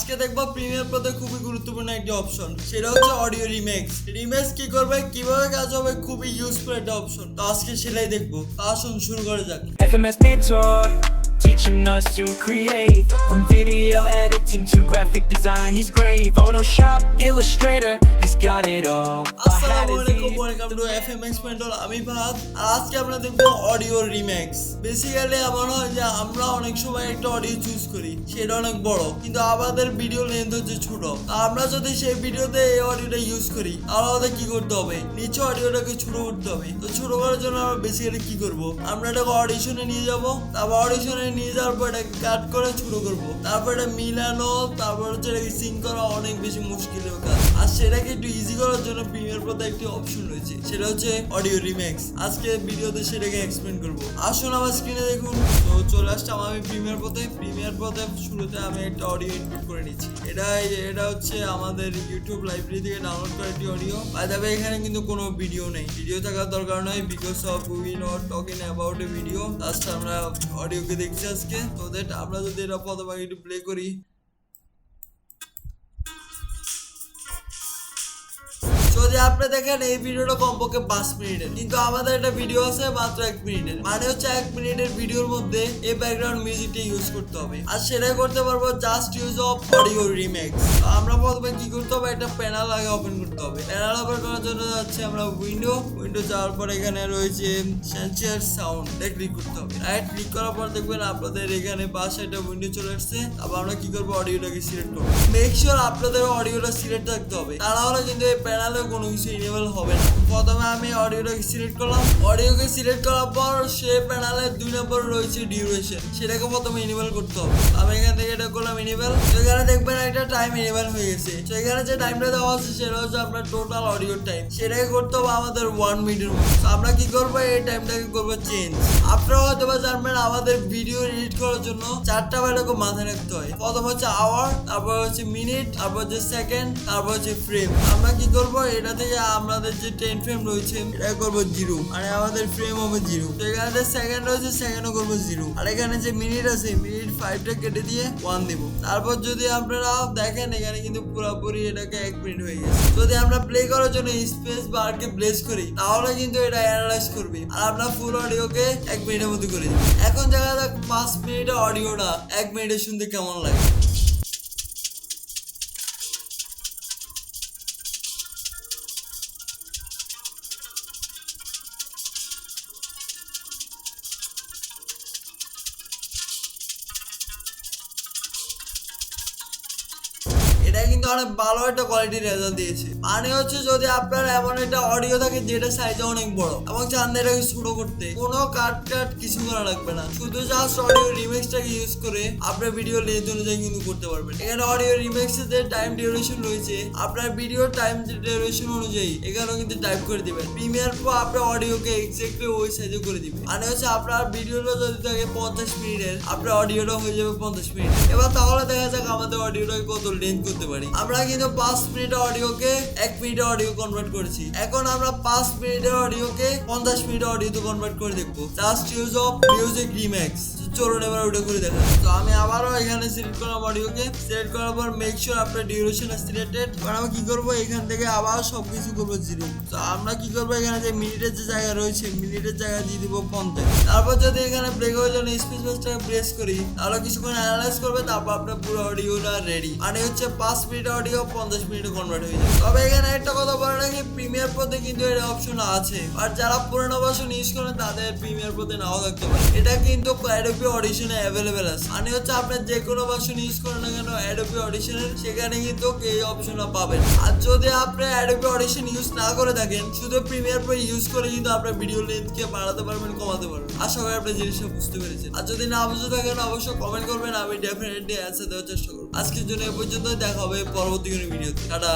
আজকে দেখবো প্রিমিয়ার প্রোতে খুবই গুরুত্বপূর্ণ একটি অপশন, সেটা হচ্ছে অডিও রিমেক্স। রিমেক্স কি করবে, কিভাবে কাজ হবে, খুবই ইউজফুল একটা অপশন। তো আজকে সেটাই দেখবো। তো আসুন শুরু করা যাক। FMS Mentor, teaching us to create. From video editing to graphic design, he's great. Photoshop, Illustrator, he's got it all. আসসালামু আলাইকুম, ওয়েলকাম টু এফএমএক্স মেন্টর। আমি ফাহাদ, আর আজকে আমরা দেখবো অডিও রিমেক্স। বেসিক্যালি এমন হয় যে আমরা অনেক সময় একটা অডিও চুজ করি, সেটা অনেক বড়, কিন্তু আমাদের ভিডিও লেন্থ হচ্ছে ছোট। আমরা যদি সেই ভিডিওতে এই অডিওটা ইউজ করি, তাহলে আমাদের কি করতে হবে, নিচে অডিওটাকে ছোট করতে হবে। তো ছোট করার জন্য আমরা বেসিক্যালি কি করব, আমরা এটাকে অডিশনে নিয়ে যাব, তারপর অডিশনে নিয়ে যাওয়ার পর এটাকে কাট করে ছোট করব, তারপর এটা মিলানো, তারপর হচ্ছে এটাকে সিঙ্ক করা অনেক বেশি মুশকিলের কাজ। আর সেটাকে একটু ইজি করার জন্য প্রিমিয়ার প্রোতে একটি অপশন রয়েছে, সেটা হচ্ছে অডিও রিমেক্স। আজকে ভিডিওতে সেটাকে এক্সপ্লেন করব। আসুন আমার স্ক্রিনে দেখুন। তো চলে আসলাম আমি প্রিমিয়ার প্রোতে। প্রিমিয়ার প্রোতে শুরুতে আমি একটা অডিও ইনপুট করে নিচ্ছি। এটা হচ্ছে আমাদের ইউটিউব লাইব্রেরি থেকে ডাউনলোড করা একটি অডিও। বাই দ্য ওয়ে, এখানে কিন্তু কোনো ভিডিও নেই, ভিডিও থাকার দরকার নয়, because of we not talking about a video. Just আমরা অডিওকে দেখছি আজকে। তো দ্যাট আমরা যদি এটা প্রথমে একটু প্লে করি, যদি আপনি দেখেন এই ভিডিওটা কমপক্ষে 5 মিনিটের, কিন্তু আমাদের একটা ভিডিও আছে মাত্র 1 মিনিটের। মানে হচ্ছে 1 মিনিটের ভিডিওর মধ্যে এই ব্যাকগ্রাউন্ড মিউজিকটা ইউজ করতে হবে, আর সেটাই করতে পারবো জাস্ট ইউজ অফ অডিও রিমেক্স। আমরা প্রথমে কি করতে হবে, একটা প্যানেল আগে ওপেন করতে হবে। প্যানেল ওপেন করার জন্য যাচ্ছে আমরা উইন্ডো যাওয়ার পর এখানে রয়েছে সেন্সার সাউন্ড, ক্লিক করতে হবে। রাইট ক্লিক করার পর দেখবেন আপনাদের এখানে পাশে একটা উইন্ডো চলে আসছে। আবার আমরা কি করবো, অডিওটাকে সিলেক্ট করবো। মেক শিওর আপনাদের অডিওটা সিলেক্ট থাকতে হবে, তাহলে কিন্তু এই প্যানেলে কোনো কিছু ইনেবল হবে না। প্রথমে আমি অডিওটাকে সিলেক্ট করলাম। অডিওকে সিলেক্ট করার পর সে প্যানেলের 2 নম্বর রয়েছে ডিউরেশন, সেটাকে প্রথমে ইনেবল করতে হবে। আমি এখান থেকে এটা করলাম ইনেবল। সেখানে দেখবেন একটা টাইম ইনেবল হয়ে গেছে। সেখানে যে টাইমটা দেওয়া আছে সেটা হচ্ছে আপনার টোটাল অডিও টাইম, সেটাকে করতে হবে আমাদের 1 মিনিটের মতো। আমরা কি করবো, এই টাইমটাকে করবো চেঞ্জ। আপনারা হয়তো বা জানবেন আমাদের ভিডিও এডিট করার জন্য 4টা ভ্যালুকে মাথায় রাখতে হয়। প্রথম হচ্ছে আওয়ার, তারপর হচ্ছে মিনিট, তারপর হচ্ছে সেকেন্ড, তারপর হচ্ছে ফ্রেম। আমরা কি করবো, এটা থেকে আমাদের যে 10 ফ্রেম রয়েছে এটা করবো 0, মানে আমাদের ফ্রেম হবে 0। তো এখানে সেকেন্ড রয়েছে, সেকেন্ডও করবো 0। আর এখানে যে মিনিট আছে, মিনিট 5টা কেটে দিয়ে 1 দিব। তারপর যদি আপনারা দেখেন এখানে কিন্তু পুরোপুরি এটাকে 1 মিনিট হয়ে গেছে। যদি আমরা প্লে করার জন্য স্পেস বারকে প্লেস করি, তাহলে কিন্তু এটা অ্যানালাইজ করবে, আর আমরা ফুল অডিওকে 1 মিনিটের মধ্যে করে দিই। এখন দেখা যাক 5 মিনিটের অডিওটা 1 মিনিটে শুনতে কেমন লাগে। এটা কিন্তু অনেক ভালো একটা কোয়ালিটির রেজাল্ট দিয়েছে। মানে হচ্ছে যদি আপনার এমন একটা অডিও থাকে যেটা সাইজে অনেক বড় এবং চান এটাকে ছোট করতে, কোনো কাট কিছু করা লাগবে না, শুধু জাস্ট অডিও রিমেক্সটাকে ইউজ করে আপনার ভিডিও লেন্থ অনুযায়ী কিন্তু করতে পারবেন। এখানে অডিও রিমেক্সের যে টাইম ডিউরেশন রয়েছে, আপনার ভিডিও টাইম ডিউরেশন অনুযায়ী এখানেও কিন্তু টাইপ করে দিবেন। প্রিমিয়ার প্রো আপনার অডিওকে এক্স্যাক্টলি ওই সাইজে করে দিবে। মানে হচ্ছে আপনার ভিডিওটা যদি থাকে 50 মিনিটের, আপনার অডিওটা হয়ে যাবে 50 মিনিট। এবার তাহলে দেখা যাক আমাদের অডিওটাকে কত লেন্থ করতে পারি। আমরা কিন্তু 5 মিনিটের অডিওকে 1 মিনিটের অডিও কনভার্ট করেছি। এখন আমরা 5 মিনিটের অডিওকে 50 মিনিটের অডিওতে কনভার্ট করে দেখবো, জাস্ট ইউজ অফ মিউজিক রিমেক্স। চলুন এবার ওটা করে দেখা। তো আমি আবারও এখানে সিলেক্ট করলাম অডিওকে। সিলেক্ট করার পর মেক শিওর আপনার ডিউরেশন ইজ সিলেক্টেড। এবার আমরা কি করবো, এখান থেকে আবার সবকিছু করবো 0। তো আমরা কি করবো, এখানে যে মিনিটের যে জায়গা রয়েছে, মিনিটের জায়গা দিয়ে দিব 50। তারপর যদি এখানে ব্রেক হয়ে জন্য স্পেস বারটাকে প্রেস করি, তাহলে কিছুক্ষণ অ্যানালাইজ করবে, তারপর আপনার পুরো অডিওটা রেডি। মানে হচ্ছে 5 মিনিট অডিও 50 মিনিটে কনভার্ট হয়ে যাবে। তবে এখানে একটা কথা বলে রাখি, প্রিমিয়ার প্রোতে কিন্তু এর অপশন আছে, আর যারা পুরোনো ভার্সন ইউজ করেন তাদের প্রিমিয়ার প্রোতে নাও থাকতে পারে। এটা কিন্তু অ্যাডোবি অডিশনে অ্যাভেলেবেল আছে। মানে হচ্ছে আপনার যে কোনো ভার্সন ইউজ করেন না কেন অ্যাডোবি অডিশনের, সেখানে কিন্তু এই অপশনটা পাবেন। আর যদি আপনি অ্যাডোবি অডিশন ইউজ না করে থাকেন, শুধু প্রিমিয়ার প্রো ইউজ করে কিন্তু আপনার ভিডিও লেন্থকে বাড়াতে পারবেন, কমাতে পারবেন। আশা করি আপনি জিনিসটা বুঝতে পেরেছেন। আর যদি না বুঝতে থাকেন অবশ্যই কমেন্ট করবেন, আমি ডেফিনেটলি অ্যান্সার দেওয়ার চেষ্টা করব। আজকের জন্য এ পর্যন্ত, দেখা হবে পরবর্তী কোনো ভিডিওতে। টাটা।